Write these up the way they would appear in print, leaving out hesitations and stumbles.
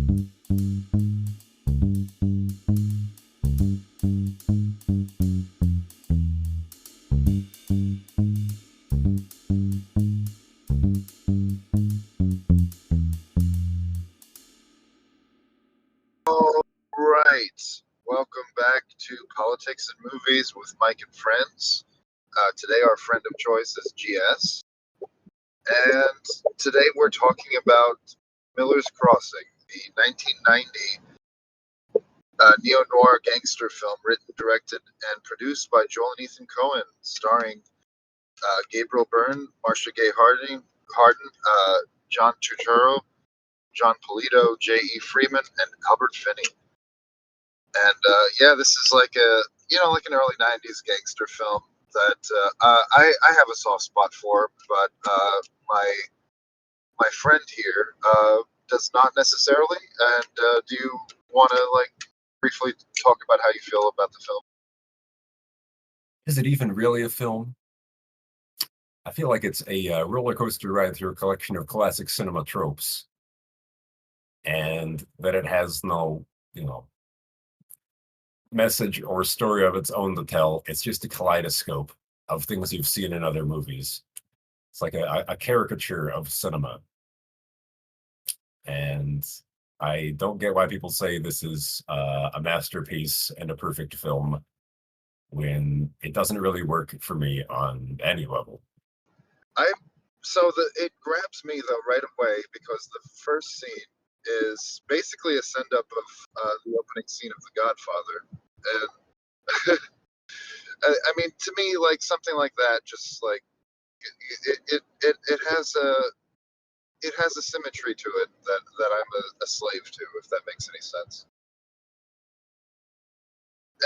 All right. Welcome back to Politics and Movies with Mike and Friends. Today, our friend of choice is GS. And today, we're talking about Miller's Crossing, the 1990 neo noir gangster film written, directed, and produced by Joel and Ethan Coen, starring Gabriel Byrne, Marcia Gay Harden, John Turturro, John Polito, J.E. Freeman, and Albert Finney. And this is like like an early '90s gangster film that I have a soft spot for, but my friend here does not necessarily. And do you want to briefly talk about how you feel about the film? Is it even really a film? I feel like it's a roller coaster ride through a collection of classic cinema tropes, and that it has no, message or story of its own to tell. It's just a kaleidoscope of things you've seen in other movies. It's like a caricature of cinema. And I don't get why people say this is a masterpiece and a perfect film when it doesn't really work for me on any level. It grabs me though right away because the first scene is basically a send up of the opening scene of The Godfather, and I mean, to me, like something like that, just like it has a symmetry to it that I'm a slave to, if that makes any sense.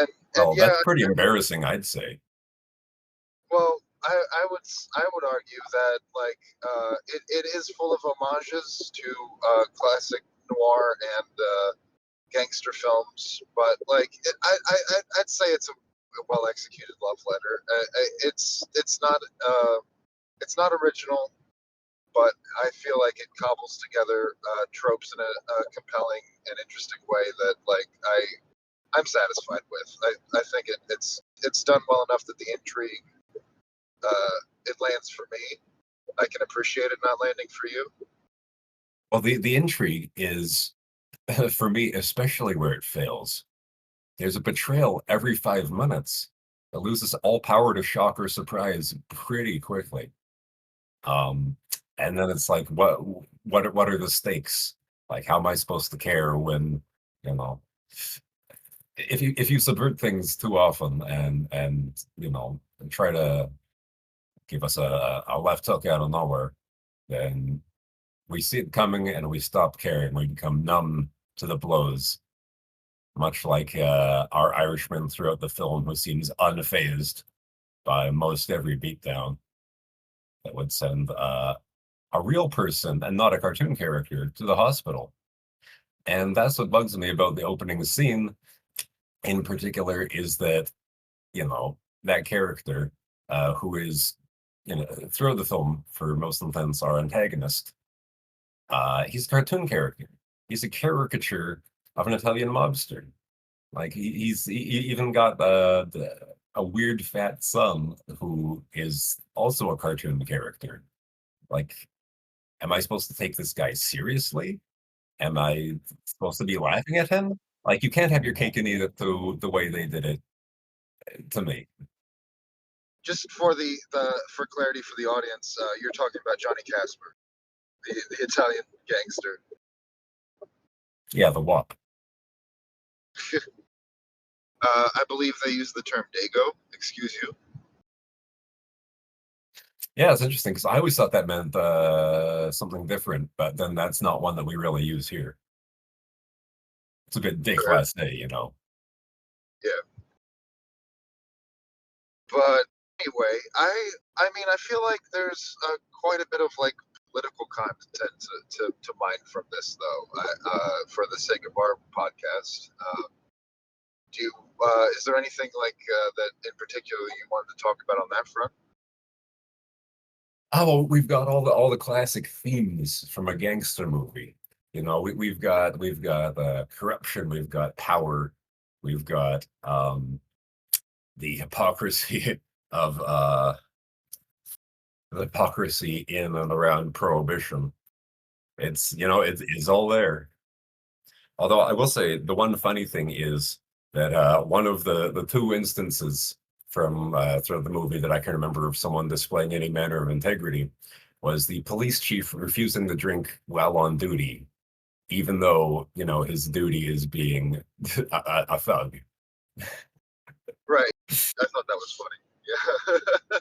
And Well, yeah, that's pretty embarrassing, I'd say. well, I would argue that it is full of homages to classic noir and gangster films, but I'd say it's a well executed love letter. It's not original, but I feel like it cobbles together tropes in a compelling and interesting way that I'm satisfied with. I think it's done well enough that the intrigue it lands for me. I can appreciate it not landing for you. Well, the intrigue is, for me, especially where it fails. There's a betrayal every 5 minutes that loses all power to shock or surprise pretty quickly. And then it's like, what are the stakes? Like, how am I supposed to care when, you know, if you subvert things too often and try to give us a left hook out of nowhere, then we see it coming and we stop caring. We become numb to the blows, much like our Irishman throughout the film, who seems unfazed by most every beatdown that would send a real person and not a cartoon character to the hospital. And that's what bugs me about the opening scene in particular, is that, that character, who is, throughout the film, for most intents, our antagonist, he's a cartoon character. He's a caricature of an Italian mobster. Like he even got a weird fat son who is also a cartoon character. Like, am I supposed to take this guy seriously? Am I supposed to be laughing at him? Like, you can't have your cake and eat it the way they did it to me. Just for for clarity for the audience, you're talking about Johnny Casper, the Italian gangster. Yeah, the WAP. I believe they use the term Dago. Excuse you. Yeah, it's interesting because I always thought that meant something different, but then that's not one that we really use here. It's a bit déclassé, Yeah. But anyway, I mean, I feel like there's quite a bit of political content to mine from this, though. For the sake of our podcast, is there anything that in particular you wanted to talk about on that front? Oh, we've got all the classic themes from a gangster movie. we've got corruption, we've got power, we've got the hypocrisy of the hypocrisy in and around prohibition. It's all there. Although I will say the one funny thing is that one of the two instances from throughout the movie that I can remember of someone displaying any manner of integrity was the police chief refusing to drink while on duty, even though his duty is being a thug. Right. I thought that was funny. Yeah.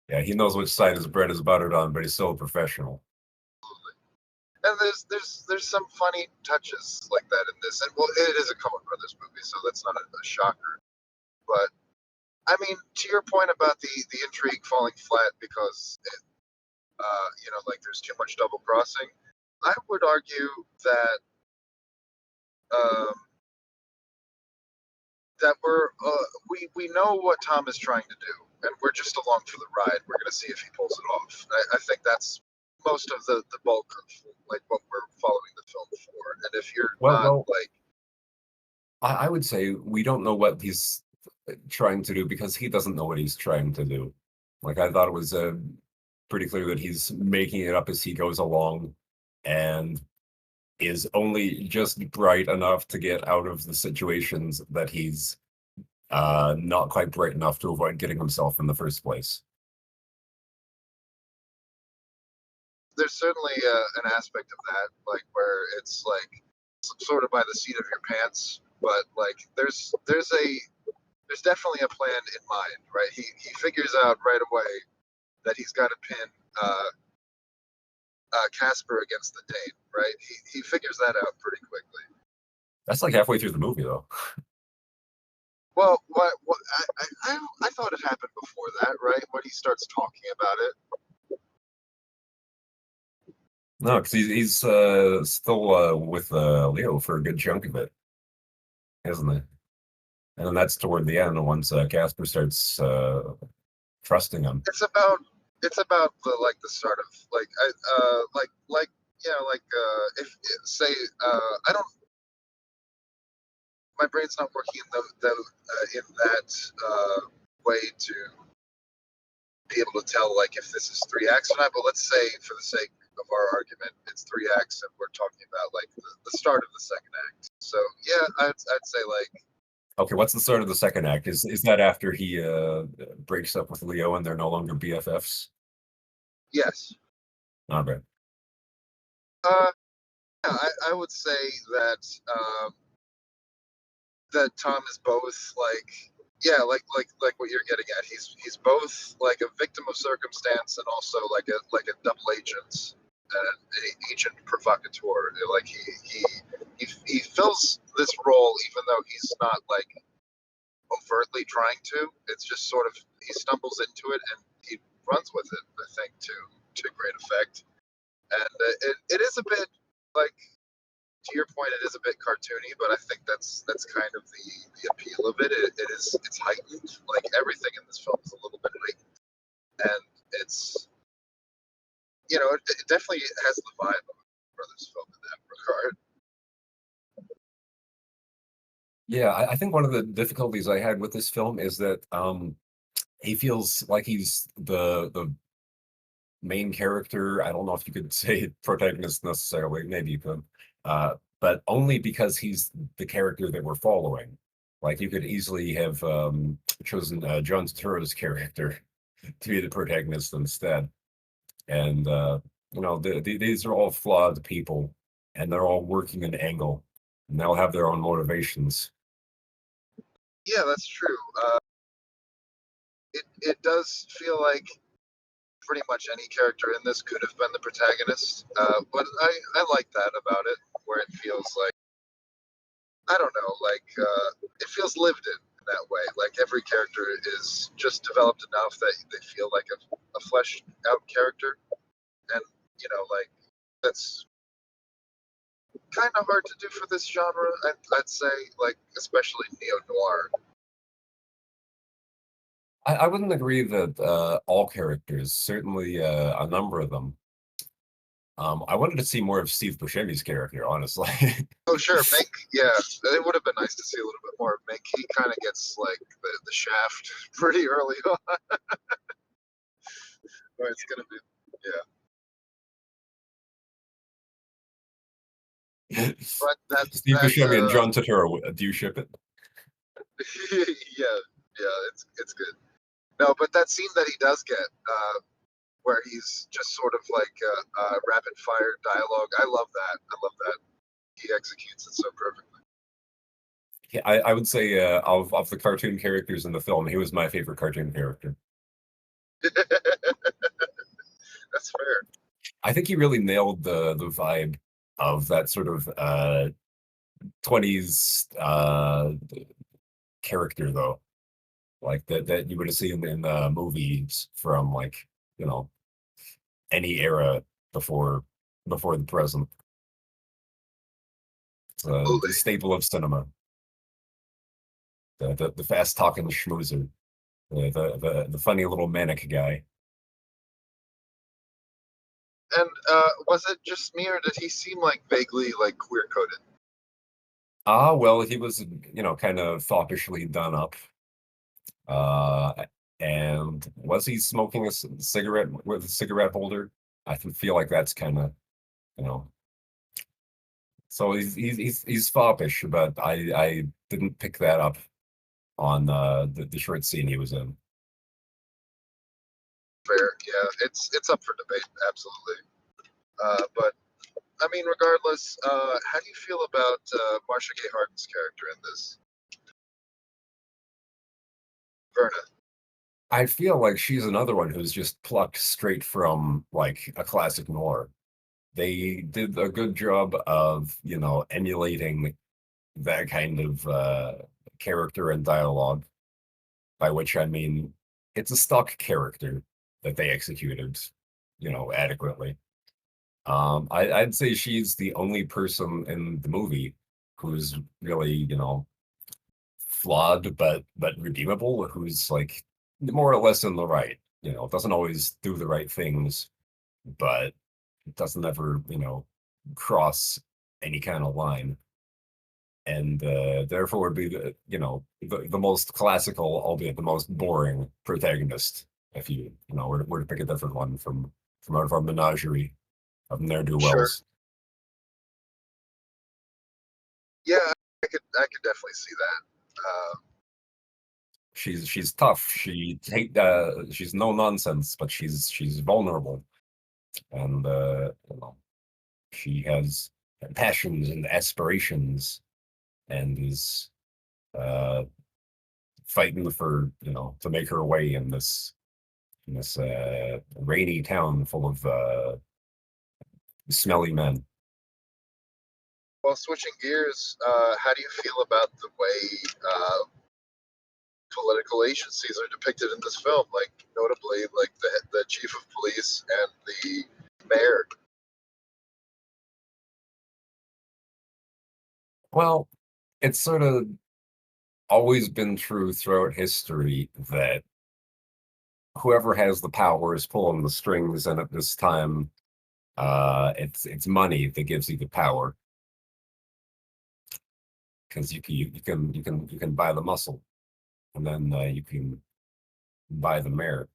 Yeah, he knows which side his bread is buttered on, but he's still a professional. And there's some funny touches like that in this, and well, it is a Coen Brothers movie, so that's not a shocker. But I mean, to your point about the intrigue falling flat because like there's too much double crossing, I would argue that um, that we know what Tom is trying to do, and we're just along for the ride. We're going to see if he pulls it off. I think that's most of the bulk of like what we're following the film for. And if you're Well, not well, like, I would say we don't know what he's trying to do because he doesn't know what he's trying to do. Like I thought it was pretty clear that he's making it up as he goes along, and is only just bright enough to get out of the situations that he's not quite bright enough to avoid getting himself in the first place. there's certainly an aspect of that, like where it's like sort of by the seat of your pants, but like there's definitely a plan in mind, right? He figures out right away that he's got to pin Casper against the Dane, right? He figures that out pretty quickly. That's like halfway through the movie, though. Well, what I thought it happened before that, right? When he starts talking about it. No, because he's still with Leo for a good chunk of it, isn't he? And then that's toward the end once Casper starts trusting him. It's about the start of like if say I don't my brain's not working in that way to be able to tell like if this is three acts or not. But let's say, for the sake of our argument, it's three acts, and we're talking about like the start of the second act. So yeah, I'd say like Okay, what's the start of the second act? Is that after he breaks up with Leo and they're no longer BFFs? yes. Not bad. Uh, yeah, I would say that that Tom is both like like what you're getting at. He's both like a victim of circumstance and also like a double agent, an agent provocateur. Like he fills this role even though he's not like overtly trying to. It's just sort of he stumbles into it and he runs with it. I think to great effect, and it is a bit like, to your point, it is a bit cartoony, but I think that's kind of the appeal of it. It's heightened. Like everything in this film is a little bit heightened, and it's it definitely has the vibe of a brothers film in that regard. Yeah, I think one of the difficulties I had with this film is that he feels like he's the main character. I don't know if you could say protagonist necessarily, maybe you could, but only because he's the character that we're following. Like you could easily have chosen John Turturro's character to be the protagonist instead. And these are all flawed people, and they're all working an angle, and they'll have their own motivations. Yeah, that's true. It does feel like pretty much any character in this could have been the protagonist, but I like that about it, where it feels like, I don't know, like it feels lived in that way. Like every character is just developed enough that they feel like a fleshed out character, and like that's kind of hard to do for this genre. I'd say, like especially neo noir. I wouldn't agree that all characters, certainly a number of them, I wanted to see more of Steve Buscemi's character, honestly. Oh, sure, Mink. Yeah, it would have been nice to see a little bit more of Mink. He kind of gets like the shaft pretty early on. Where it's gonna be, yeah. But Steve Buscemi and John Turturro, do you ship it? yeah, yeah, it's good. No, but that scene that he does get, where he's just sort of like rapid fire dialogue, I love that. I love that. He executes it so perfectly. Yeah, I would say of the cartoon characters in the film, he was my favorite cartoon character. That's fair. I think he really nailed the vibe of that sort of 20s character though. Like that you would have seen in the movies from like, you know, any era before the present. It's the Absolutely. staple of cinema. The fast talking schmoozer. The funny little manic guy. And was it just me, or did he seem like vaguely like queer coded? Ah, well, he was, you know, kind of foppishly done up. Uh, and was he smoking a cigarette with a cigarette holder? I feel like that's kind of, you know. So he's foppish, but I didn't pick that up on the short scene he was in. Fair, yeah. It's up for debate, absolutely. But I mean, regardless, how do you feel about Marsha Gay Harden's character in this? Verna. I feel like she's another one who's just plucked straight from like a classic noir. They did a good job of, you know, emulating that kind of character and dialogue, by which I mean it's a stock character that they executed, you know, adequately. I'd say she's the only person in the movie who's really, you know, flawed but redeemable, who's like more or less in the right. You know, doesn't always do the right things, but doesn't ever, you know, cross any kind of line. And therefore would be the, you know, the most classical, albeit the most boring protagonist. If you know were to pick a different one from out of our menagerie of ne'er do Sure. wells. Yeah, I could definitely see that. She's tough. She's no nonsense, but she's vulnerable, and you know, she has passions and aspirations, and is uh fighting for, you know, to make her way in this rainy town full of smelly men. Well, switching gears, how do you feel about the way political agencies are depicted in this film? Like, notably, like the chief of police and the mayor. Well, it's sort of always been true throughout history that whoever has the power is pulling the strings, and at this time, it's money that gives you the power because you can buy the muscle, and then you can buy the mayor.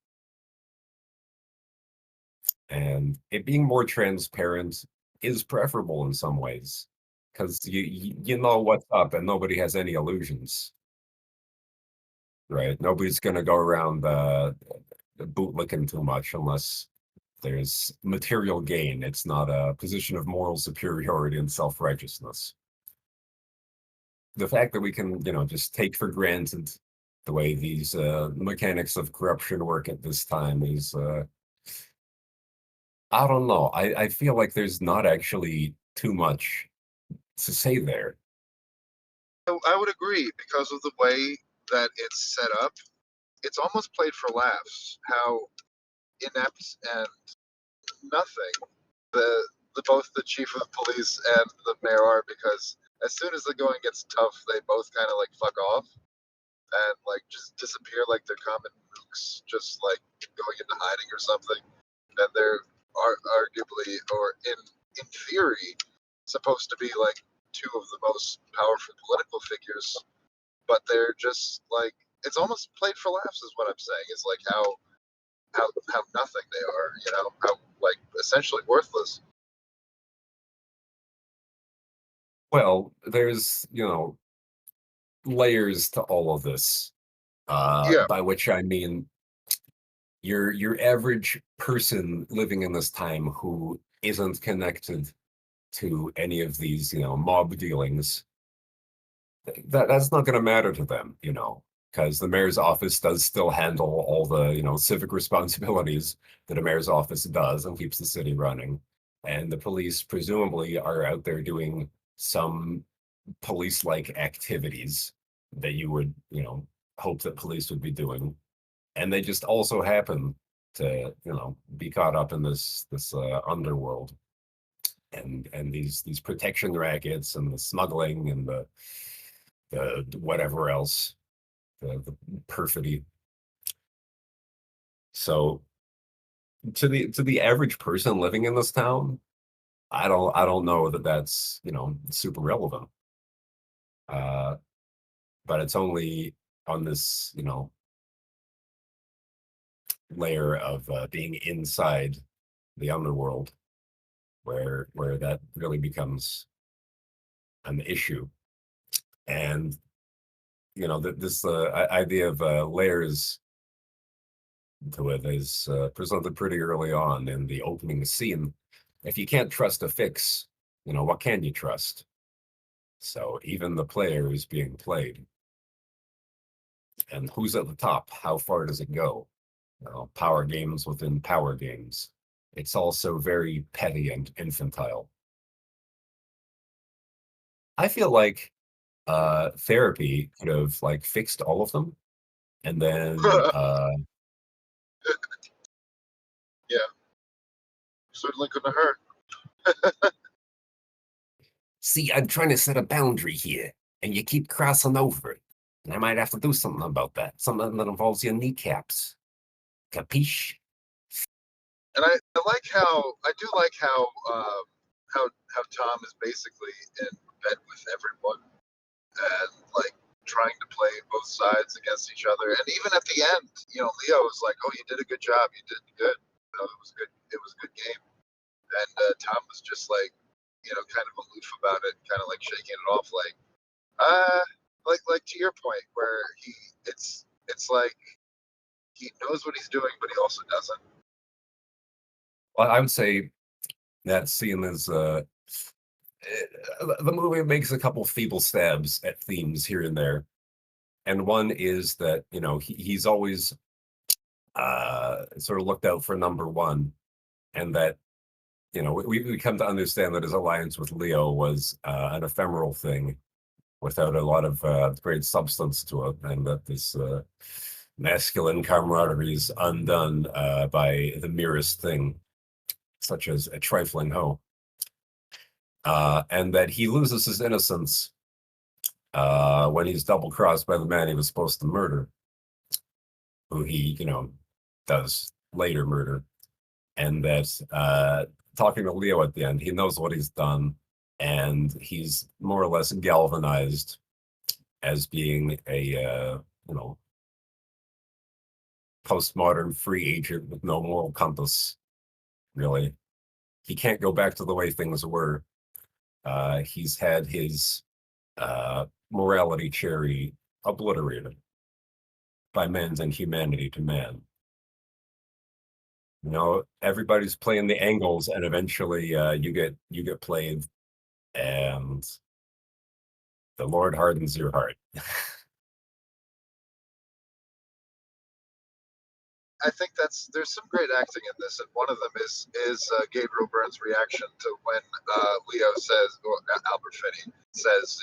And it being more transparent is preferable in some ways because you know what's up, and nobody has any illusions, right? Nobody's gonna go around bootlicking too much unless there's material gain. It's not a position of moral superiority and self-righteousness. The fact that we can, you know, just take for granted the way these mechanics of corruption work at this time is, I don't know. I feel like there's not actually too much to say there. I would agree because of the way that it's set up. It's almost played for laughs. How inept and nothing the both the chief of police and the mayor are, because as soon as the going gets tough, they both kind of like fuck off and like just disappear like they're common mooks, just like going into hiding or something. And they're are arguably, or in theory, supposed to be like two of the most powerful political figures, but they're just like it's almost played for laughs, is what I'm saying. Is like how nothing they are, how like essentially worthless. Well, there's, layers to all of this. Yeah, By which I mean your average person living in this time who isn't connected to any of these, mob dealings, that's not going to matter to them, because the mayor's office does still handle all the, civic responsibilities that a mayor's office does and keeps the city running. And the police presumably are out there doing some police-like activities that you would, hope that police would be doing. And they just also happen to, be caught up in this underworld and these protection rackets and the smuggling and the whatever else, the perfidy. So to the average person living in this town, I don't know that that's super relevant. Uh, but it's only on this layer of being inside the underworld where that really becomes an issue. And this idea of layers to it is presented pretty early on in the opening scene. If you can't trust a fix, what can you trust? So even the player is being played. And who's at the top? How far does it go? Power games within power games. It's also very petty and infantile. I feel like therapy could have like fixed all of them, and then yeah, certainly couldn't have hurt. see, I'm trying to set a boundary here, and you keep crossing over it, and I might have to do something about that. Something that involves your kneecaps. Capiche? And I like I do like how Tom is basically in bed with everyone and like trying to play both sides against each other. And even at the end, Leo was like, "Oh, you did a good job. You did good. It was good. It was a good game." And Tom was just like, kind of aloof about it, kind of like shaking it off, like to your point, where it's like he knows what he's doing, but he also doesn't. Well, I would say that scene is the movie makes a couple feeble stabs at themes here and there, and one is that he's always sort of looked out for number one, and that we come to understand that his alliance with Leo was an ephemeral thing without a lot of great substance to it, and that this masculine camaraderie is undone by the merest thing, such as a trifling hoe. And that he loses his innocence when he's double crossed by the man he was supposed to murder, who he, does later murder. And that talking to Leo at the end, he knows what he's done, and he's more or less galvanized as being a, postmodern free agent with no moral compass, really. He can't go back to the way things were. He's had his morality cherry obliterated by men's inhumanity to man. Everybody's playing the angles, and eventually you get played, and the Lord hardens your heart. I think there's some great acting in this, and one of them is Gabriel Byrne's reaction to when Leo says, or Albert Finney says,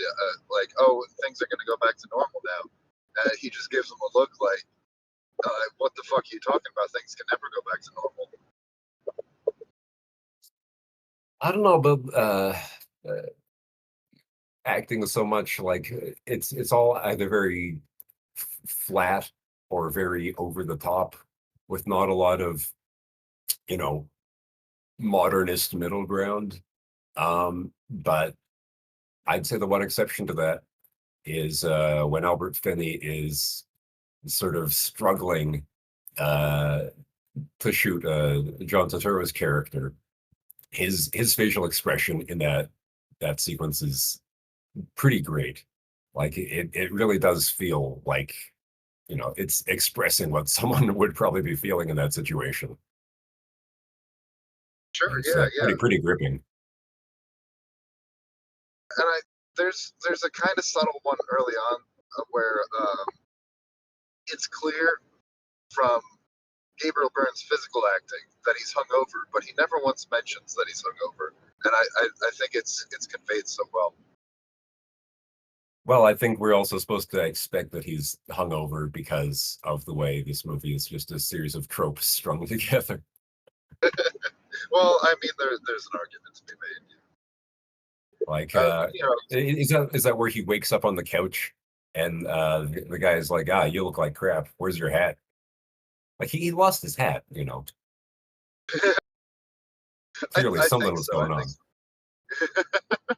like, "Oh, things are going to go back to normal now." He just gives him a look like, "What the fuck are you talking about? Things can never go back to normal." I don't know about acting so much. Like it's all either very flat or very over the top, with not a lot of you know modernist middle ground. But I'd say the one exception to that is when Albert Finney is sort of struggling uh, to shoot John Turturro's character. His facial expression in that sequence is pretty great. Like it really does feel like, it's expressing what someone would probably be feeling in that situation. Sure, It's yeah, yeah. pretty gripping. And there's a kind of subtle one early on where it's clear from Gabriel Byrne's physical acting that he's hungover, but he never once mentions that he's hungover, and I think it's conveyed so well. Well, I think we're also supposed to expect that he's hungover because of the way this movie is just a series of tropes strung together. Well, I mean, there's an argument to be made. Like, You know, is that where he wakes up on the couch and the guy is like, you look like crap. Where's your hat? Like he lost his hat, Clearly I something think was so. going I on. think so.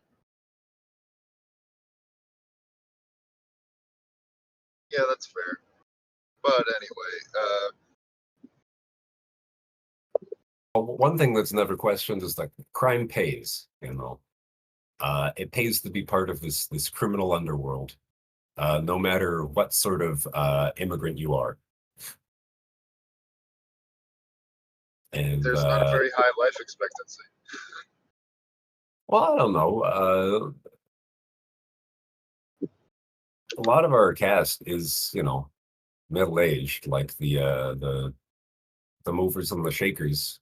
Yeah, that's fair. But anyway, One thing that's never questioned is that crime pays, it pays to be part of this criminal underworld, no matter what sort of immigrant you are. And there's not a very high life expectancy. well, I don't know. A lot of our cast is, middle aged, like the movers and the shakers.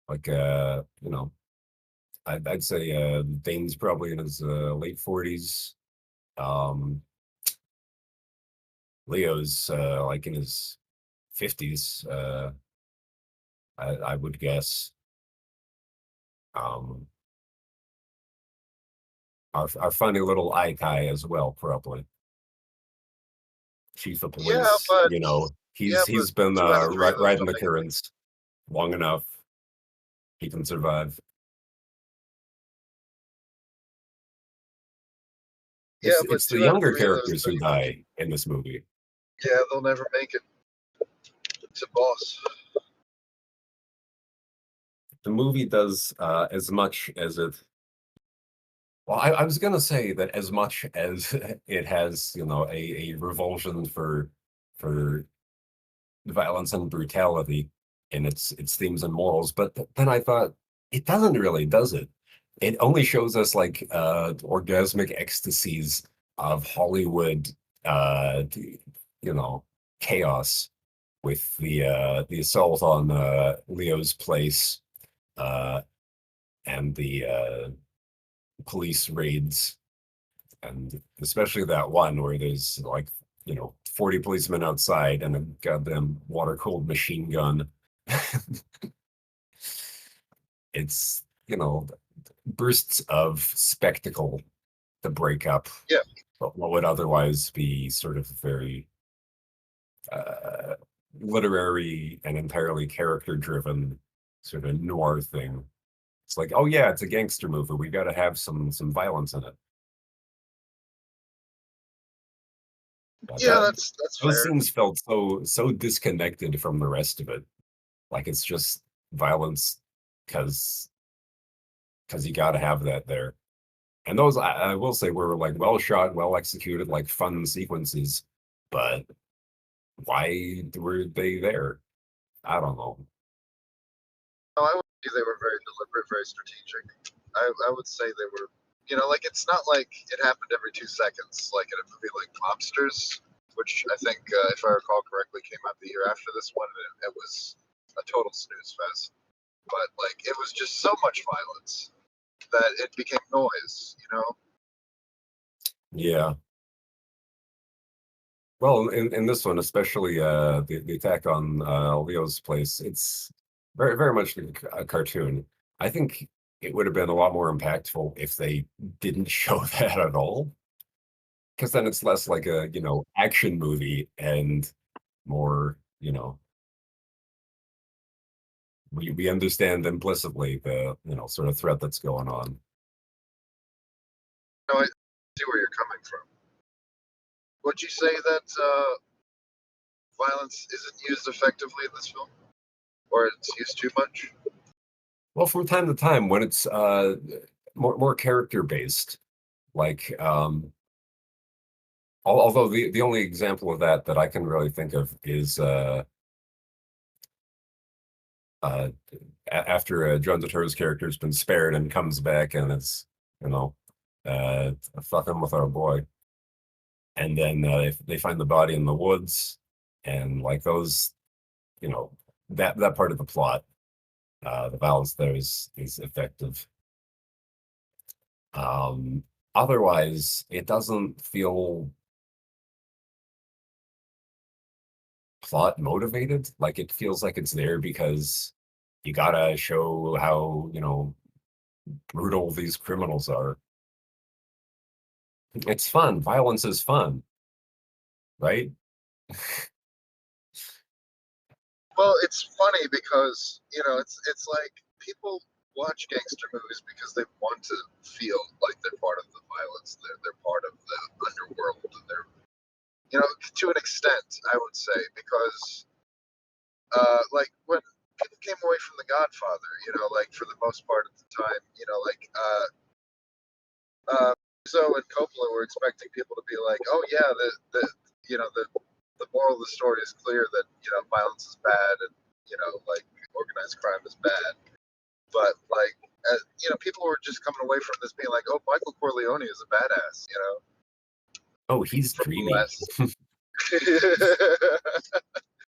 Like I'd say Dane's probably in his late 40s. Leo's like in his 50s. I would guess. Um, our funny little Aikai as well, probably. Chief of Yeah, police, but he's been two out of three of them riding don't the make it. currents long enough. He can survive. Yeah, but It's the two out of younger three of those characters who three, die in this movie. yeah, they'll never make it to boss. The movie does as much as it. Well, I was gonna say that as much as it has, a revulsion for violence and brutality in its themes and morals, but then I thought it doesn't really, does it? It only shows us like orgasmic ecstasies of Hollywood, chaos with the assault on Leo's place, and the police raids, and especially that one where there's like 40 policemen outside and a goddamn water cooled machine gun. It's bursts of spectacle to break up Yeah, what would otherwise be sort of very literary and entirely character driven sort of noir thing. It's like, oh yeah, it's a gangster movie. We got to have some violence in it. yeah, that's Those fair. scenes felt so disconnected from the rest of it. Like it's just violence because you got to have that there. And those, I will say, were like well shot, well executed, like fun sequences. But why were they there? I don't know. No, I would say they were very deliberate, very strategic. I would say they were, like it's not like it happened every 2 seconds, like in a movie like Mobsters, which I think, if I recall correctly, came out the year after this one, and it was a total snooze fest. But like, it was just so much violence that it became noise. Yeah. Well, in this one, especially the attack on Leo's place, it's very very much like a cartoon. I think it would have been a lot more impactful if they didn't show that at all, because then it's less like a action movie and more we understand implicitly the sort of threat that's going on. No, I see where you're coming from. Would you say that violence isn't used effectively in this film, or it's used too much? Well, from time to time, when it's more character based, like although the only example of that I can really think of is after John Turturro's character has been spared and comes back and it's fucking with our boy, and then they find the body in the woods, and like those, that part of the plot, the violence there is effective. Otherwise, it doesn't feel plot motivated. Like it feels like it's there because you gotta show how brutal these criminals are. It's fun. Violence is fun, right? Well, it's funny because it's like people watch gangster movies because they want to feel like they're part of the violence. They're part of the underworld, and they're to an extent, I would say, because like when people came away from The Godfather, like for the most part at the time, like Rizzo and Coppola were expecting people to be like, oh yeah, the moral of the story is clear that violence is bad and like organized crime is bad, but like people were just coming away from this being like, oh, Michael Corleone is a badass, Oh, he's from dreamy. the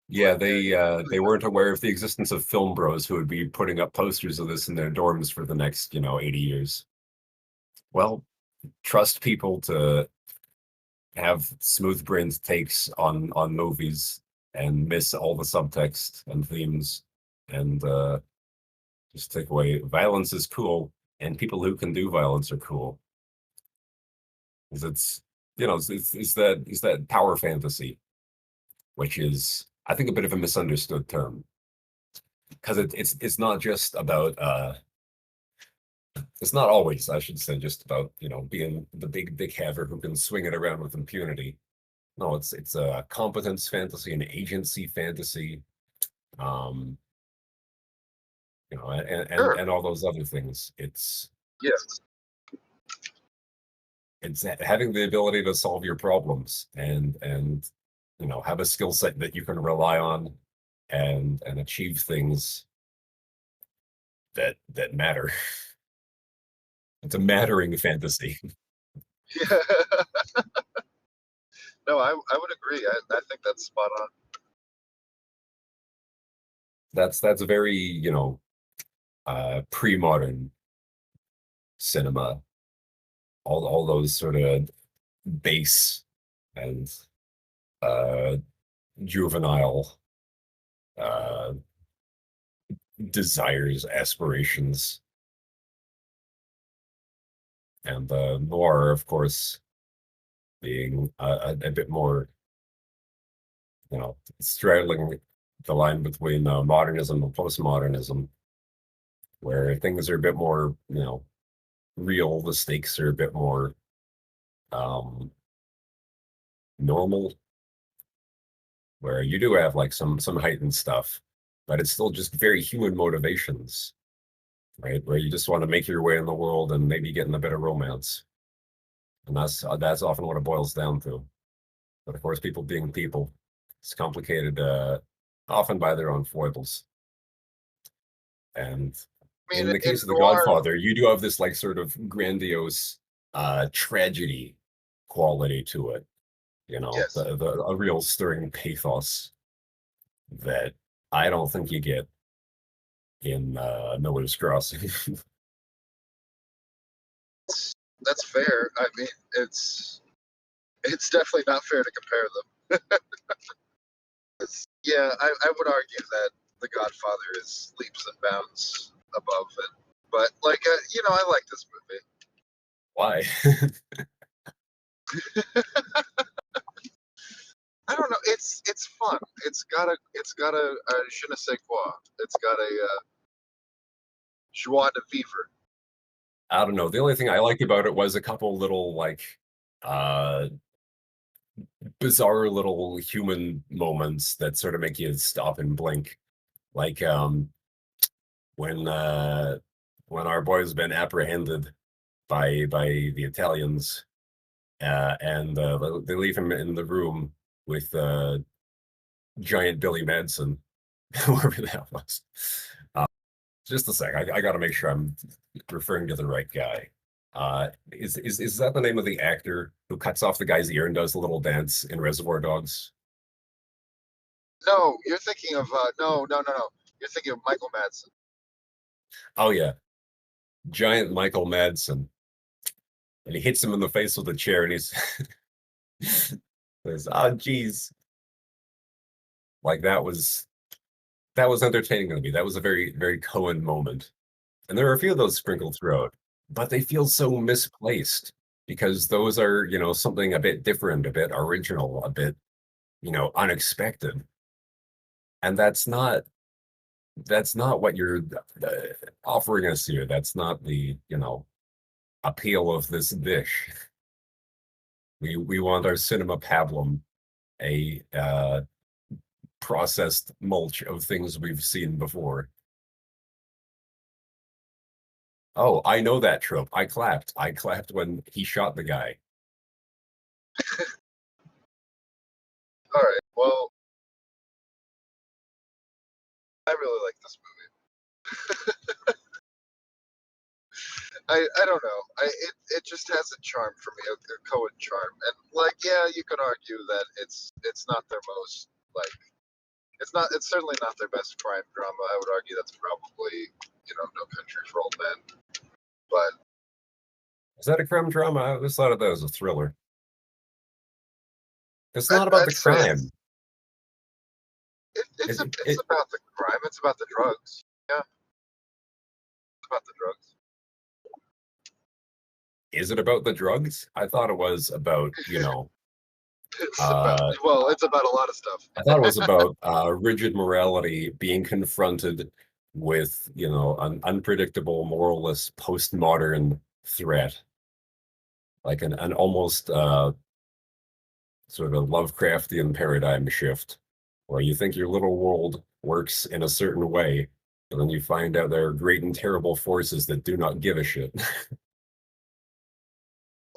Yeah, they weren't aware of the existence of film bros who would be putting up posters of this in their dorms for the next 80 years. Well, trust people to have smooth brained takes on movies and miss all the subtext and themes, and just take away violence is cool and people who can do violence are cool. 'Cause it's that power fantasy, which is I think a bit of a misunderstood term, because it's not just about it's not always, I should say, just about being the big dick haver who can swing it around with impunity. No, it's a competence fantasy, an agency fantasy, um, Sure. and all those other things. Yes. It's having the ability to solve your problems and have a skill set that you can rely on and achieve things that matter. It's a mattering fantasy. Yeah. No, I would agree. I think that's spot on. That's a very pre-modern cinema. All those sort of base and uh juvenile uh desires, aspirations, and noir, of course, being a bit more straddling the line between modernism and postmodernism, where things are a bit more real, the stakes are a bit more um normal, where you do have like some heightened stuff, but it's still just very human motivations, right? Where you just want to make your way in the world and maybe get in a bit of romance, and that's often what it boils down to. But of course, people being people, it's complicated, often by their own foibles. And I mean, in the in case of The noir, Godfather, you do have this like sort of grandiose tragedy quality to it. yes. A real stirring pathos that I don't think you get in Miller's Crossing. That's fair. I mean, it's definitely not fair to compare them. Yeah, I would argue that The Godfather is leaps and bounds above it. But like, I like this movie. Why? I don't know. it's fun. It's got a je ne sais quoi. It's got a joie de vivre. I don't know. The only thing I liked about it was a couple little like uh bizarre little human moments that sort of make you stop and blink. Like when uh when our boy's been apprehended by the Italians, and they leave him in the room with giant Billy Madsen, whoever that was. Just a sec, I got to make sure I'm referring to the right guy. Is that the name of the actor who cuts off the guy's ear and does the little dance in Reservoir Dogs? No, you're thinking of no. You're thinking of Michael Madsen. Oh yeah, giant Michael Madsen, and he hits him in the face with a chair, and he's says, "Oh, geez," like that was entertaining to me. That was a very Cohen moment, and there are a few of those sprinkled throughout, but they feel so misplaced because those are something a bit different, a bit original, a bit unexpected, and that's not what you're uh, offering us here. That's not the appeal of this dish. We want our cinema pablum, a processed mulch of things we've seen before. Oh, I know that trope. I clapped. I clapped when he shot the guy. All right. Well, I really like this movie. I don't know. It just has a charm for me, a Cohen charm, and like yeah, you could argue that it's not their most like it's certainly not their best crime drama. I would argue that's probably No Country for Old Men, but Is that a crime drama? I just thought of that as a thriller. It's not about I'd the say crime. it's about the crime. It's about the drugs. Yeah, it's about the drugs. Is it about the drugs? I thought it was about, It's about uh, it's about a lot of stuff. I thought it was about rigid morality being confronted with, an unpredictable, moralist, postmodern threat, like an almost sort of a Lovecraftian paradigm shift, where you think your little world works in a certain way, but then you find out there are great and terrible forces that do not give a shit.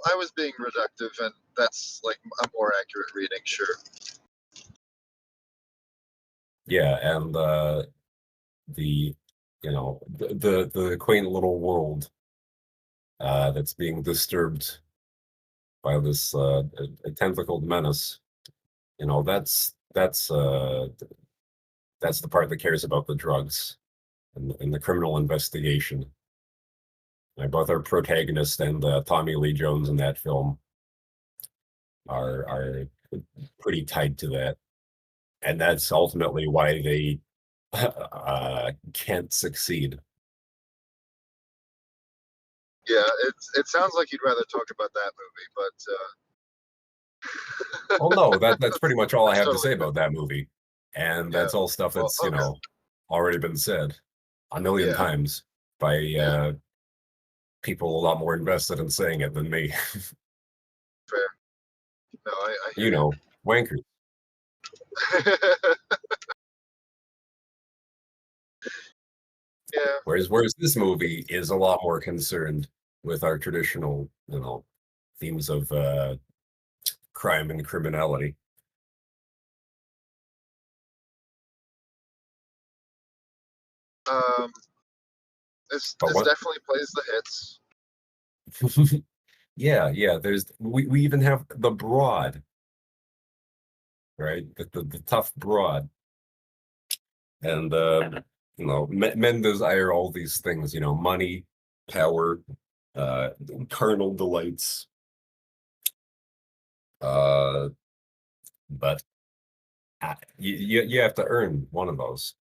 I was being reductive, and that's like a more accurate reading, sure. Yeah, and the the quaint little world that's being disturbed by this tentacled menace. That's the part that cares about the drugs and the criminal investigation. Both our protagonist and Tommy Lee Jones in that film are pretty tied to that, and that's ultimately why they can't succeed. Yeah, it sounds like you'd rather talk about that movie, but Well, no, that's pretty much all I that's have to totally say good. about that movie, and Yeah. that's all stuff Well, that's okay. already been said a million Yeah. times by Yeah. people a lot more invested in saying it than me. Fair. No, I hear You know, wankers. you. Yeah. Whereas this movie is a lot more concerned with our traditional, themes of crime and criminality. Um. This But this what? definitely plays the hits. Yeah. We even have the broad, right? The tough broad, and men desire all these things. Money, power, uh, carnal delights. Uh, but you have to earn one of those.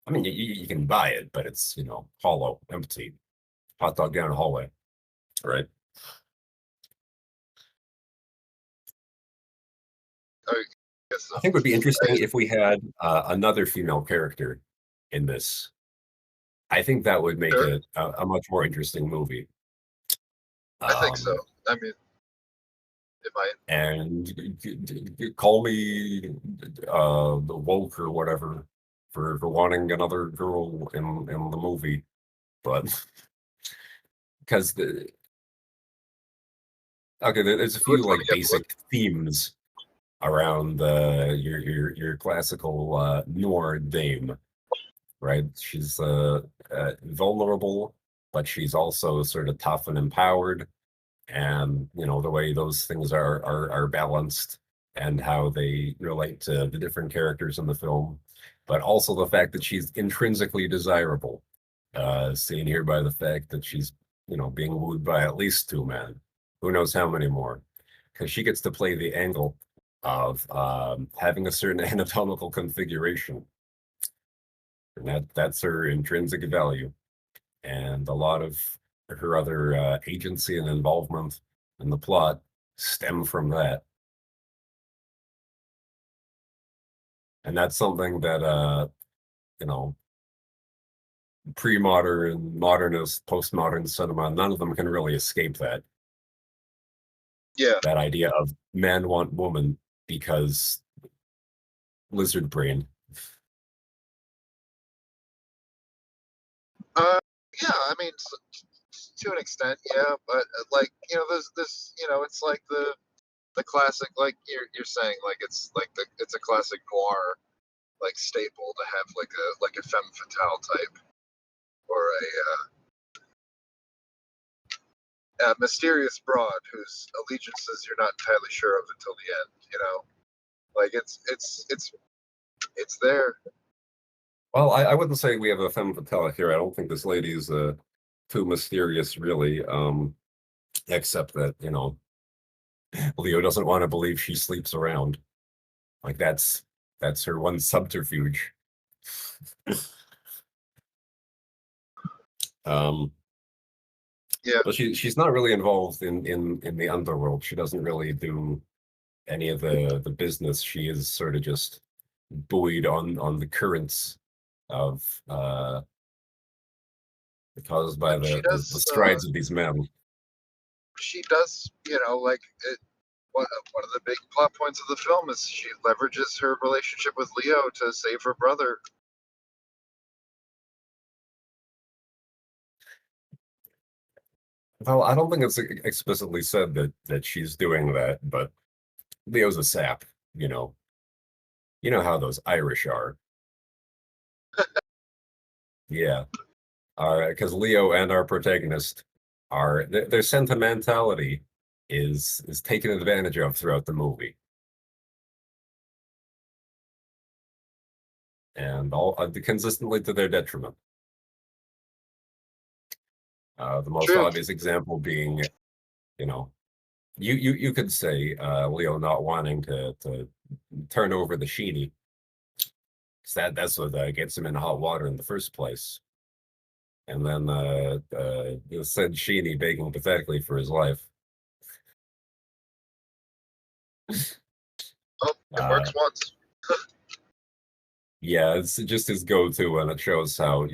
I mean, you can buy it, but it's hollow, empty, hot dog down the hallway, right? I guess with I them. think it would be interesting if we had another female character in this. I think that would make Sure, it a much more interesting movie. I think so. Um, I mean, it might. and call me the woke or whatever for wanting another girl in the movie, but because there's a Which few one like again? What? basic themes around your classical noir dame, right? She's vulnerable, but she's also sort of tough and empowered, and the way those things are balanced and how they relate to the different characters in the film, but also the fact that she's intrinsically desirable, seen here by the fact that she's being wooed by at least two men, who knows how many more, because she gets to play the angle of having a certain anatomical configuration, and that's her intrinsic value, and a lot of her other agency and involvement in the plot stem from that. And that's something that you know, pre-modern, modernist, postmodern cinema, none of them can really escape that. Yeah. That idea of man want woman because lizard brain. Uh, yeah. I mean, to an extent, yeah. But like, there's this, it's like the classic, like you're saying, like it's a classic noir like staple to have like a femme fatale type or a mysterious broad whose allegiances you're not entirely sure of until the end. Like it's there. Well, I wouldn't say we have a femme fatale here. I don't think this lady is too mysterious, really. Except that Leo doesn't want to believe she sleeps around. Like that's her one subterfuge. Um, Yeah, but she's not really involved in the underworld. She doesn't really do any of the business. She is sort of just buoyed on the currents of caused by she the does. strides of these men. She does. Like it. One of the big plot points of the film is she leverages her relationship with Leo to save her brother. Well, I don't think it's explicitly said that she's doing that, but Leo's a sap, you know. You know how those Irish are. Yeah. Because Leo and our protagonist are their sentimentality is taken advantage of throughout the movie, and all consistently to their detriment. The most True. obvious example being, you know, you could say Leo not wanting to turn over the Sheeny, because that's what gets him in hot water in the first place. And then said Sheeny begging pathetically for his life. Oh, it Uh, works once. yeah, it's just his go-to, and it shows how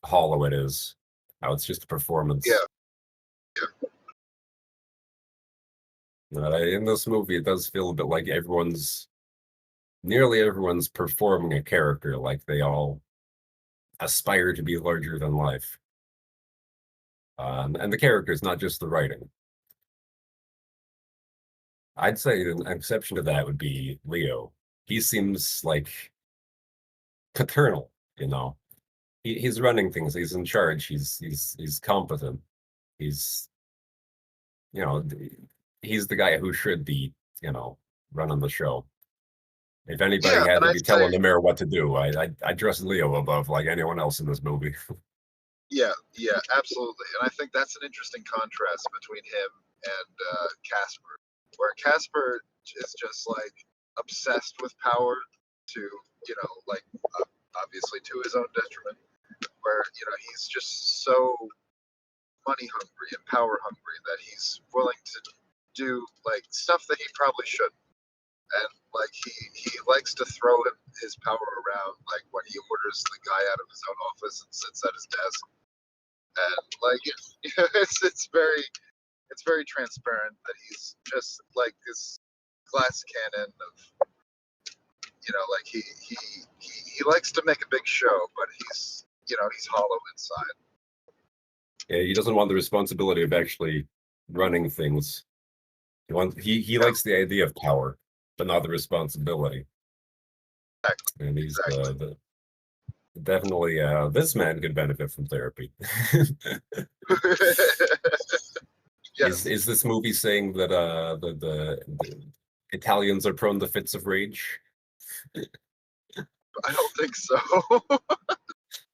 hollow it is, how it's just a Yeah. performance. In this movie, it does feel a bit like nearly everyone's performing a character, like they all aspire to be larger than life. And the character is not just the writing. I'd say an exception to that would be Leo. He seems like paternal, you know. He's running things. He's in charge. He's competent. He's you know he's the guy who should be running the show. If anybody Yeah, had and to I'd be say telling the mayor what to do, I trust Leo above like anyone else in this movie. yeah, yeah, absolutely. And I think that's an interesting contrast between him and Casper, where Casper is just like obsessed with power to, like obviously to his own detriment, where, he's just so money hungry and power hungry that he's willing to do like stuff that he probably shouldn't. and like he likes to throw his power around, like when he orders the guy out of his own office and sits at his desk, and like it's very transparent that he's just like this glass cannon of, like he likes to make a big show, but he's hollow inside. Yeah, he doesn't want the responsibility of actually running things. He likes the idea of power, but not the responsibility. Exactly. And he's Exactly. definitely this man could benefit from therapy. Yes. Is this movie saying that the Italians are prone to fits of rage? I don't think so.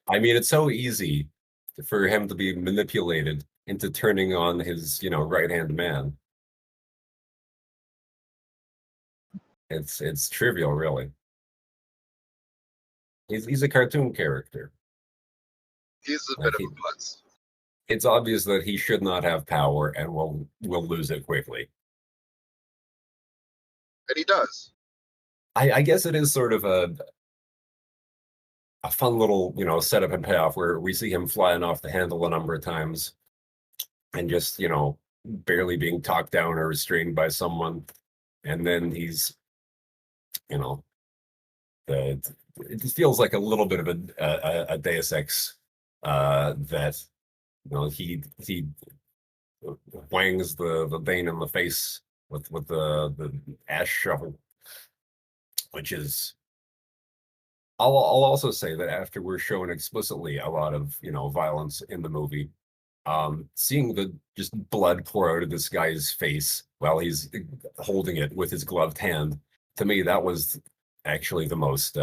I mean, it's so easy for him to be manipulated into turning on his, right-hand man. It's trivial, really. He's a cartoon character. He's a Like bit of a putz. It's obvious that he should not have power and will lose it quickly. And he does. I guess it is sort of a fun little, setup and payoff where we see him flying off the handle a number of times and just, barely being talked down or restrained by someone. And then he's, it feels like a little bit of a Deus Ex that, he wangs the Bane in the face with the ash shovel, which is. I'll also say that after we're shown explicitly a lot of violence in the movie, seeing the just blood pour out of this guy's face while he's holding it with his gloved hand, to me that was actually the most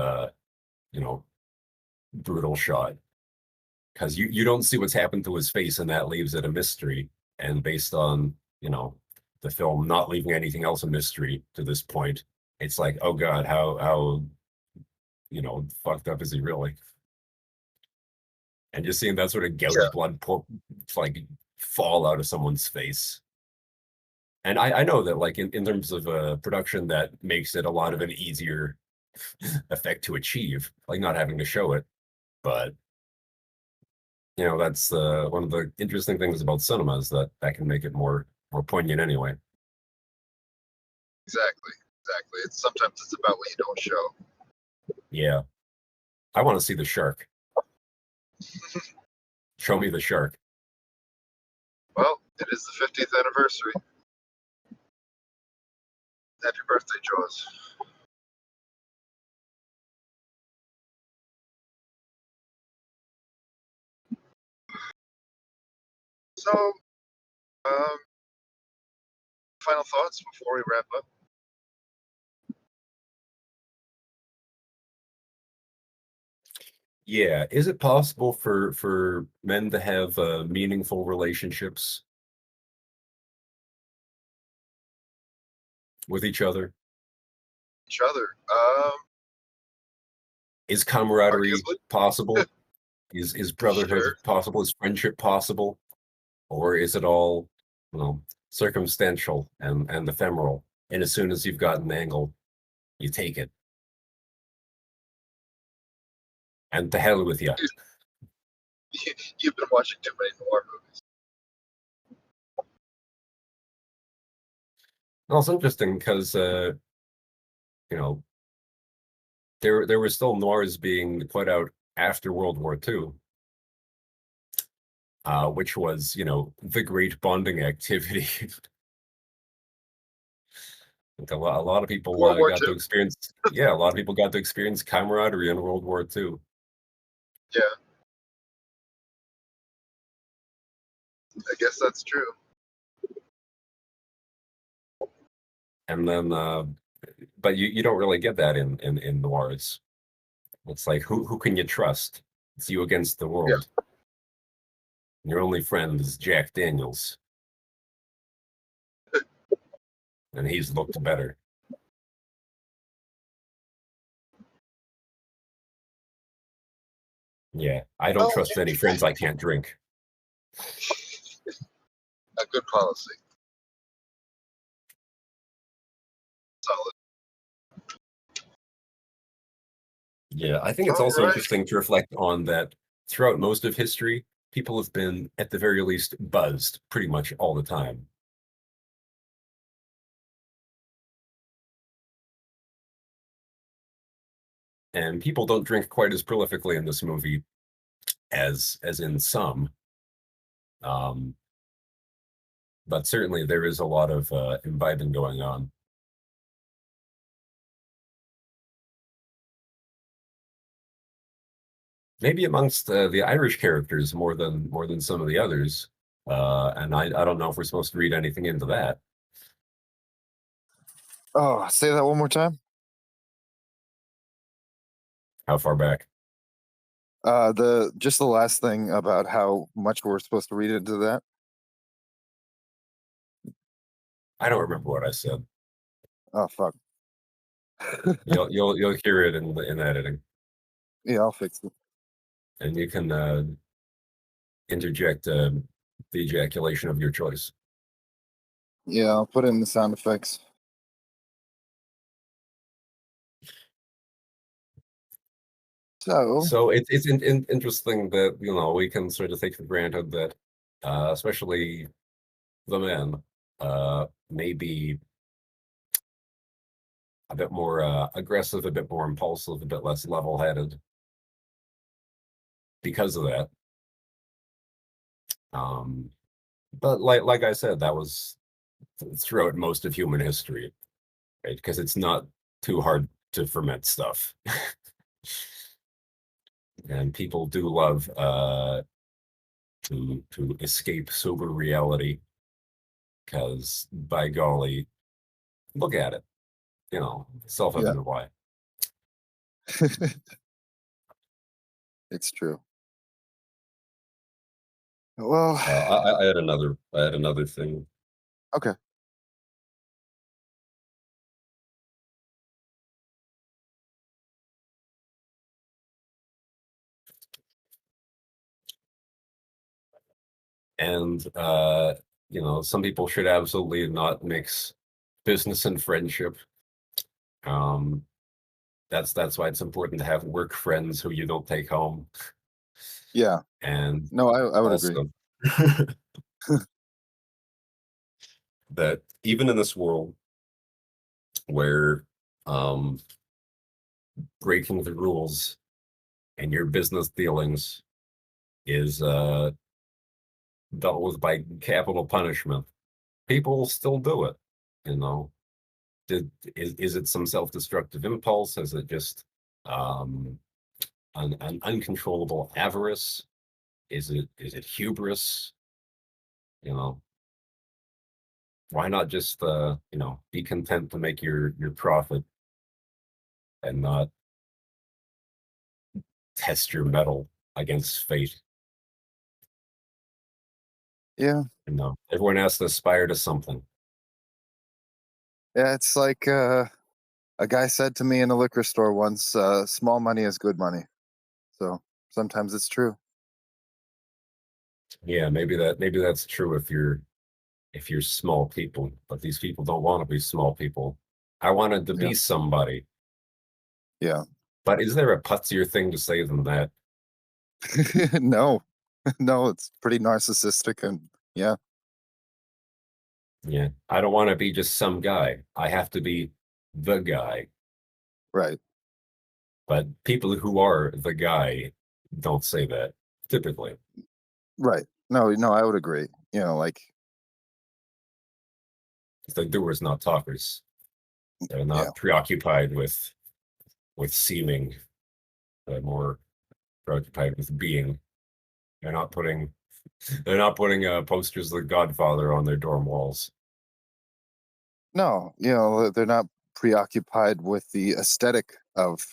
brutal shot, because you don't see what's happened to his face, and that leaves it a mystery. And based on the film not leaving anything else a mystery to this point, it's like, oh god, how fucked up is he really? And just seeing that sort of gouge blood like fall out of someone's face. And I know that like in terms of production, that makes it a lot of an easier effect to achieve, like not having to show it. But that's one of the interesting things about cinema, is that can make it more poignant anyway. Exactly. Sometimes it's about what you don't show. Yeah. I want to see the shark. Show me the shark. Well, it is the 50th anniversary. Happy birthday, Jaws. So, final thoughts before we wrap up? Yeah, is it possible for men to have meaningful relationships with each other? Each other. Is camaraderie Arguably. possible? Is brotherhood Sure. possible? Is friendship possible? Or is it all, circumstantial and ephemeral? And as soon as you've got an angle, you take it. And to hell with you. You've been watching too many noir movies. Well, it's interesting because there were still noirs being put out after World War II, which was the great bonding activity. Like a lot of people got to experience. Yeah, a lot of people got to experience camaraderie in World War II. Yeah, I guess that's true. And then, but you don't really get that in noirs. It's like who can you trust? It's you against the world. Yeah. Your only friend is Jack Daniels, and he's looked better. Yeah, I don't trust any friends I can't drink. A good policy. Solid. Yeah, I think it's All also right. interesting to reflect on that throughout most of history, people have been, at the very least, buzzed pretty much all the time. And people don't drink quite as prolifically in this movie as in some. Um, but certainly there is a lot of imbibing going on. Maybe amongst the Irish characters more than some of the others. And I don't know if we're supposed to read anything into that. Oh, say that one more time. How far back? The just the last thing about how much we're supposed to read into that. I don't remember what I said. Oh fuck. You'll hear it in editing, Yeah, I'll fix it. and you can interject the ejaculation of your choice. Yeah, I'll put in the sound effects. So So it's interesting that we can sort of take for granted that, especially the men, may be a bit more aggressive, a bit more impulsive, a bit less level-headed because of that. Um, but like I said, that was throughout most of human history, right? Because it's not too hard to ferment stuff, and people do love to escape sober reality. Because by golly, look at it, yeah, self-evident why. it's true. Well, I had another thing. okay. And some people should absolutely not mix business and friendship. Um, that's why it's important to have work friends who you don't take home. Yeah. And No, I would agree. also that even in this world where um, breaking the rules and your business dealings is dealt with by capital punishment, people still do it. You know, is it some self-destructive impulse? Is it just um, an uncontrollable avarice? Is it hubris? You know, why not just be content to make your profit and not test your mettle against fate? Yeah. Everyone has to aspire to something. Yeah, it's like a guy said to me in a liquor store once, small money is good money. So sometimes it's true. Yeah, maybe that's true if you're small people, but these people don't want to be small people. I wanted to Yeah. be somebody. Yeah. But is there a putzier thing to say than that? No. No, it's pretty narcissistic and yeah. Yeah. I don't want to be just some guy. I have to be the guy. Right. But people who are the guy don't say that typically. Right. No, I would agree. Like It's the doers, not talkers. They're yeah. not preoccupied with seeming. They're more preoccupied with being. They're not putting they're not putting posters of the Godfather on their dorm walls. No, they're not preoccupied with the aesthetic of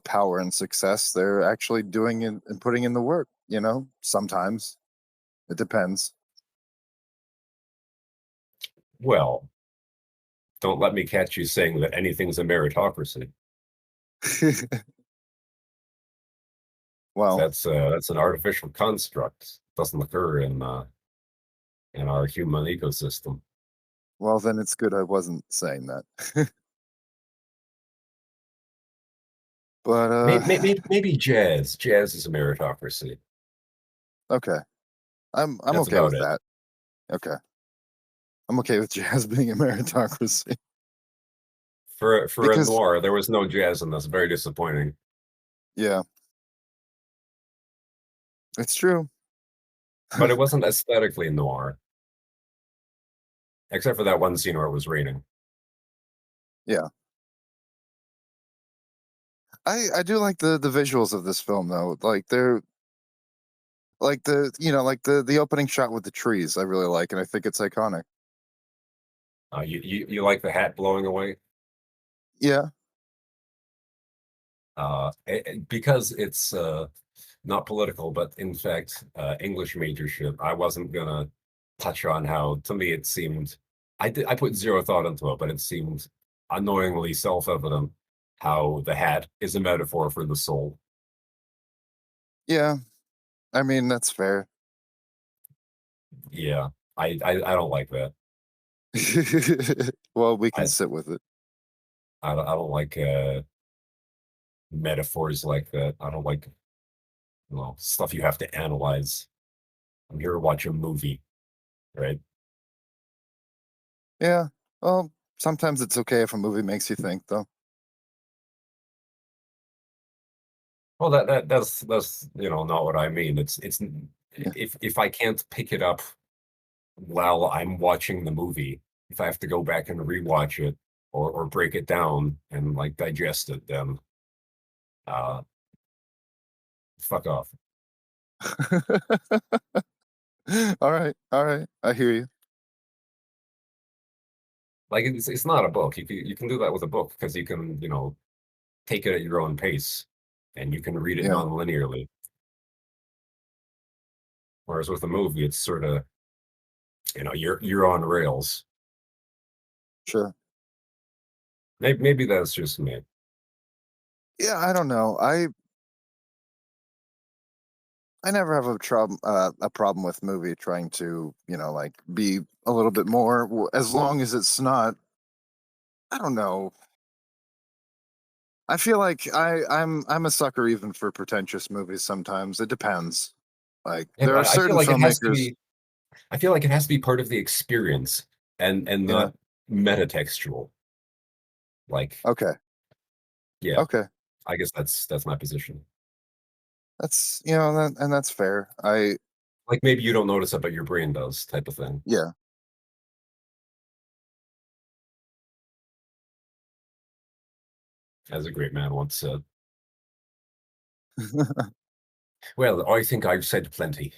power and success. They're actually doing it and putting in the work, sometimes. It depends. Well, don't let me catch you saying that anything's a meritocracy. Well, That's an artificial construct. Doesn't occur in our human ecosystem. well, then it's good I wasn't saying that. But Maybe jazz. Jazz is a meritocracy. okay, I'm That's okay about with it. that. Okay, I'm okay with jazz being a meritocracy For a because noir, there was no jazz in this. Very disappointing. yeah, it's true. But it wasn't aesthetically noir, except for that one scene where it was raining. Yeah, I do like the visuals of this film though. Like they're like like the opening shot with the trees. I really like, and I think it's iconic. You like the hat blowing away? Yeah, Because it's not political, but in fact, English majorship. I wasn't gonna touch on how, to me, it seemed. I put zero thought into it, but it seemed annoyingly self-evident how the hat is a metaphor for the soul. yeah. I mean that's fair. Yeah, I don't like that. Well, we can I sit with it. I don't like metaphors like that. I don't like stuff you have to analyze. I'm here to watch a movie, right? Yeah. Well, sometimes it's okay if a movie makes you think, though. Well, that's not what I mean. It's Yeah. if I can't pick it up while I'm watching the movie, if I have to go back and rewatch it or break it down and like digest it, then uh fuck off. All right. All right. I hear you. Like it's not a book. You can do that with a book because you can take it at your own pace and you can read it Yeah. non-linearly. Whereas with a movie, it's sort of you're on rails. Sure. Maybe that's just me. Yeah. I don't know. I never have a problem with movie trying to like be a little bit more as long as it's not. I don't know. I feel like I'm a sucker even for pretentious movies. Sometimes it depends. Like Yeah, there are but I feel certain like it has to filmmakers. be. I feel like it has to be part of the experience and Yeah. not metatextual. Like, Okay. yeah, Okay. I guess that's my position. That's and that's fair. Like maybe you don't notice it, but your brain does, type of thing. Yeah. As a great man once said. Well, I think I've said plenty.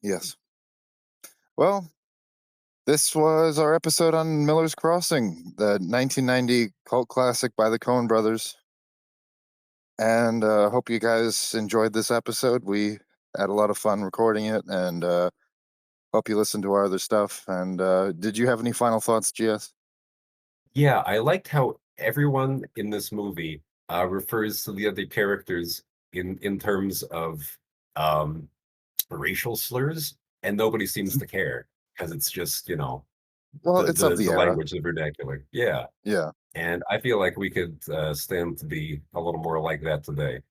Yes. Well, this was our episode on Miller's Crossing, the 1990 cult classic by the Coen brothers. And hope you guys enjoyed this episode. We had a lot of fun recording it, and hope you listened to our other stuff. And did you have any final thoughts, GS? Yeah, I liked how everyone in this movie refers to the other characters in terms of um, racial slurs, and nobody seems to care because it's just Well, the it's of the the the era. language of vernacular. Yeah, Yeah. and I feel like we could stand to be a little more like that today.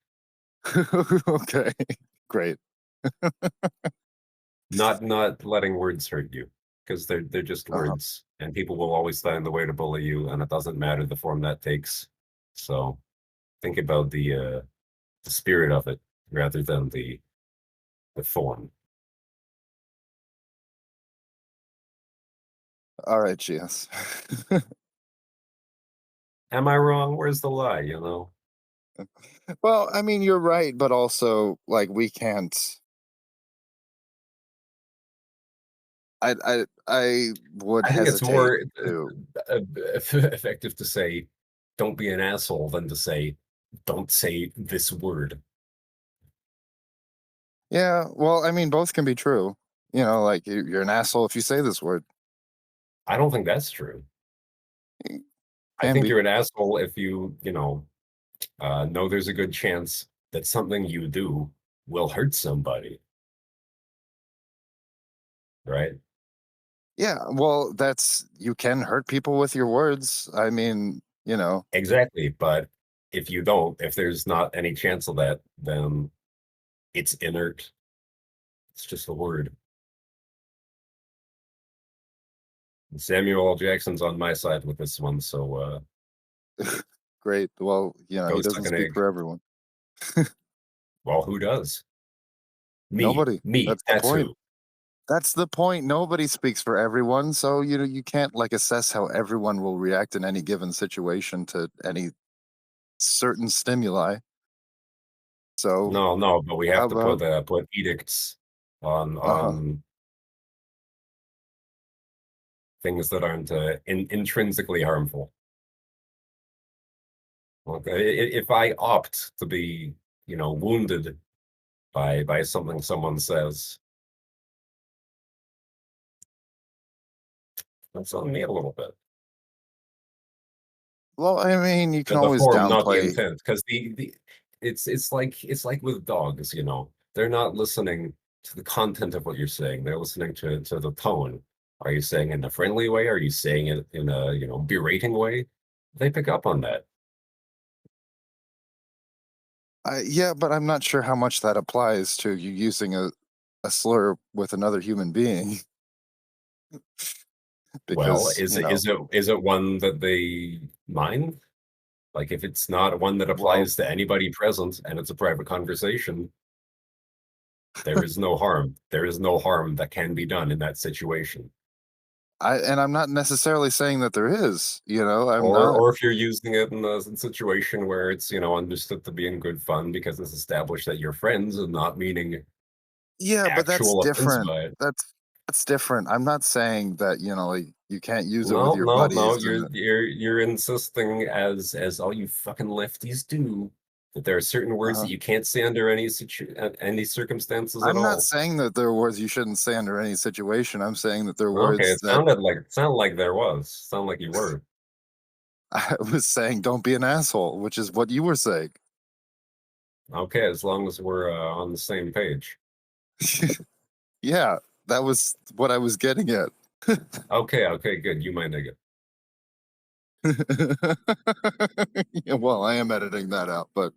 Okay. Great. Not letting words hurt you because they're just Uh-huh. words, and people will always stand in the way to bully you, and it doesn't matter the form that takes. So think about the spirit of it rather than the form. All right, GS. Am I wrong? Where's the lie? Well, I mean, you're right, but also like we can't. I would I think it's hesitate more to. effective to say, "Don't be an asshole," than to say, "Don't say this word." Yeah, well, I mean, both can be true. Like you're an asshole if you say this word. I don't think that's true. It I can think be. you're an asshole if you know there's a good chance that something you do will hurt somebody, right? Yeah, well, you can hurt people with your words. I mean, you know. Exactly, but if there's not any chance of that, then it's inert. It's just a word. And Samuel L. Jackson's on my side with this one, so Great. Well, you know, go he doesn't suck an speak egg. for everyone. Well, who does? Nobody. Me, That's the that's point. who. That's the point. Nobody speaks for everyone, so you know you can't like assess how everyone will react in any given situation to any certain stimuli. So No, but we how have to about put edicts on uh-huh. things that aren't intrinsically harmful. Okay, if I opt to be, wounded by something someone says, that's on me a little bit. Well, I mean, you can The always form, not the downplay. intent, because the it's like with dogs, they're not listening to the content of what you're saying. They're listening to the tone. Are you saying it in a friendly way? Are you saying it in a berating way? They pick up on that. Yeah, but I'm not sure how much that applies to you using a slur with another human being Well, because, is you it know, is it is it one that they mind? Like if it's not one that well, applies to anybody present and it's a private conversation, there is no harm. There is no harm that can be done in that situation. I'm not necessarily saying that there is, you know, I'm Or not. or if you're using it in a situation where it's, understood to be in good fun because it's established that you're friends and not meaning Yeah, but that's actual offense different. by it. That's different. I'm not saying that, you know, like you can't use it with No, your no, no. buddies You're and you're you're insisting as all you fucking lefties do that there are certain words uh that you can't say under any circumstances at I'm not all. saying that there are words you shouldn't say under any situation. I'm saying that there are Okay, words it that sounded like there was. Sounded like you were. I was saying don't be an asshole, which is what you were saying. Okay, as long as we're on the same page. Yeah, that was what I was getting at. Okay, good. You might dig it. Yeah, well, I am editing that out, but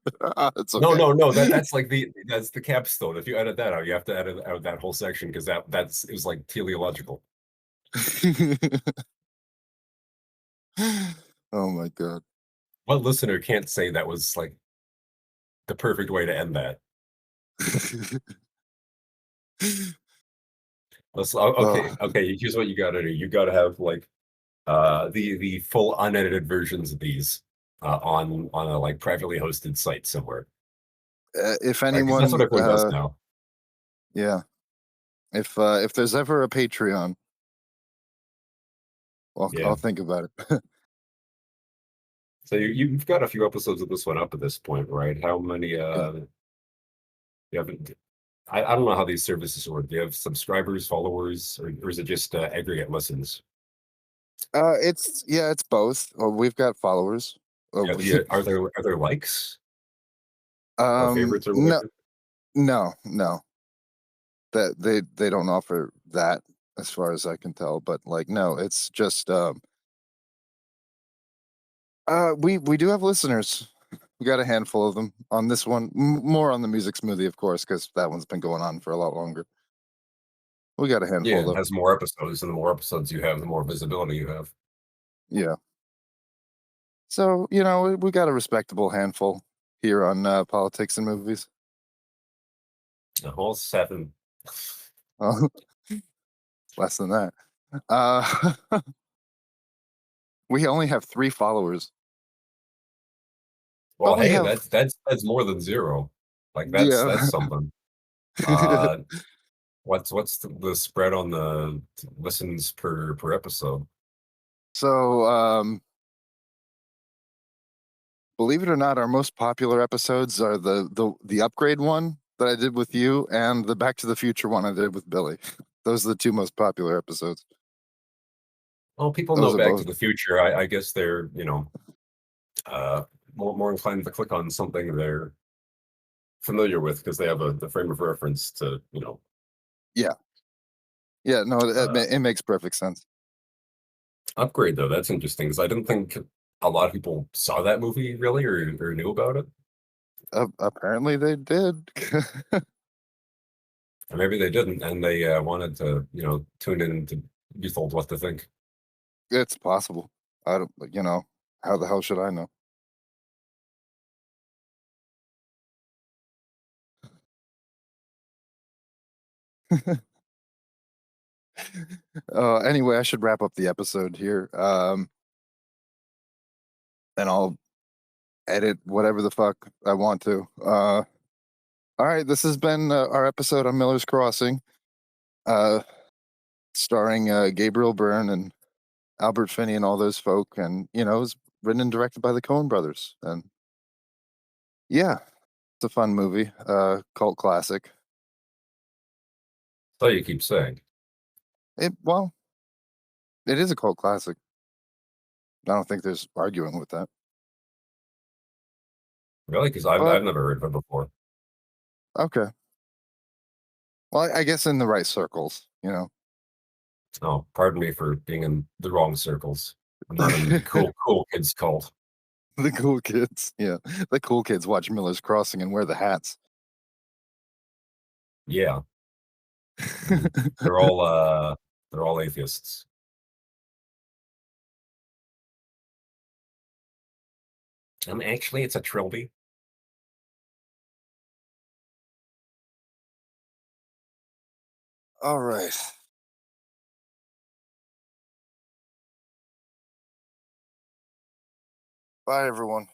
it's No, okay. no, no. That's the capstone. If you edit that out, you have to edit out that whole section because that's it was like teleological. Oh my god. What listener can't say that was like the perfect way to end that? Okay, Oh, okay. Here's what you gotta do. You gotta have like the full unedited versions of these on a like privately hosted site somewhere. if Right? Because that's what anyone, everyone does now. yeah, if there's ever a Patreon, I'll Yeah. think about it. So you've got a few episodes of this one up at this point, right? How many Yeah. you haven't I don't know how these services work. Do you have subscribers, followers, or is it just aggregate listens? It's both. We've got followers. Yeah, are there likes or favorites or No, whatever? no, that they don't offer that as far as I can tell. But like, no, it's just we do have listeners. We got a handful of them on this one. More on the music smoothie, of course, because that one's been going on for a lot longer. We got a Yeah, handful it though. has more episodes, and the more episodes you have, the more visibility you have. Yeah. So you know, we got a respectable handful here on politics and movies. A whole seven. Uh, less than that. Uh, we only have 3 followers, Well, but we hey, have that's more than zero. Like that's yeah. something. Uh, what's the spread on the listens per episode? So believe it or not, our most popular episodes are the upgrade one that I did with you and the Back to the Future one I did with Billy. Those are the 2 most popular episodes. Well, people know Those are Back to both. the Future. I guess they're uh, more inclined to click on something they're familiar with because they have the frame of reference to Yeah. Yeah, no, uh, it makes perfect sense. upgrade though. That's interesting because I didn't think a lot of people saw that movie really or knew about it. Apparently they did. Or maybe they didn't, and they wanted to, tune in to be told what to think. It's possible. I don't, how the hell should I know? Anyway, I should wrap up the episode here. And I'll edit whatever the fuck I want to. All right, this has been our episode on Miller's Crossing, starring Gabriel Byrne and Albert Finney and all those folk, and it was written and directed by the Coen brothers. And yeah, it's a fun movie, cult classic. So you keep saying. Well, it is a cult classic. I don't think there's arguing with that. Really? Because I've But never heard of it before. okay, well, I guess in the right circles, Oh, pardon me for being in the wrong circles. I'm not in the cool kids cult. The cool kids, yeah, the cool kids watch Miller's Crossing and wear the hats. Yeah, they're all atheists. Actually, it's a trilby. All right. Bye, everyone.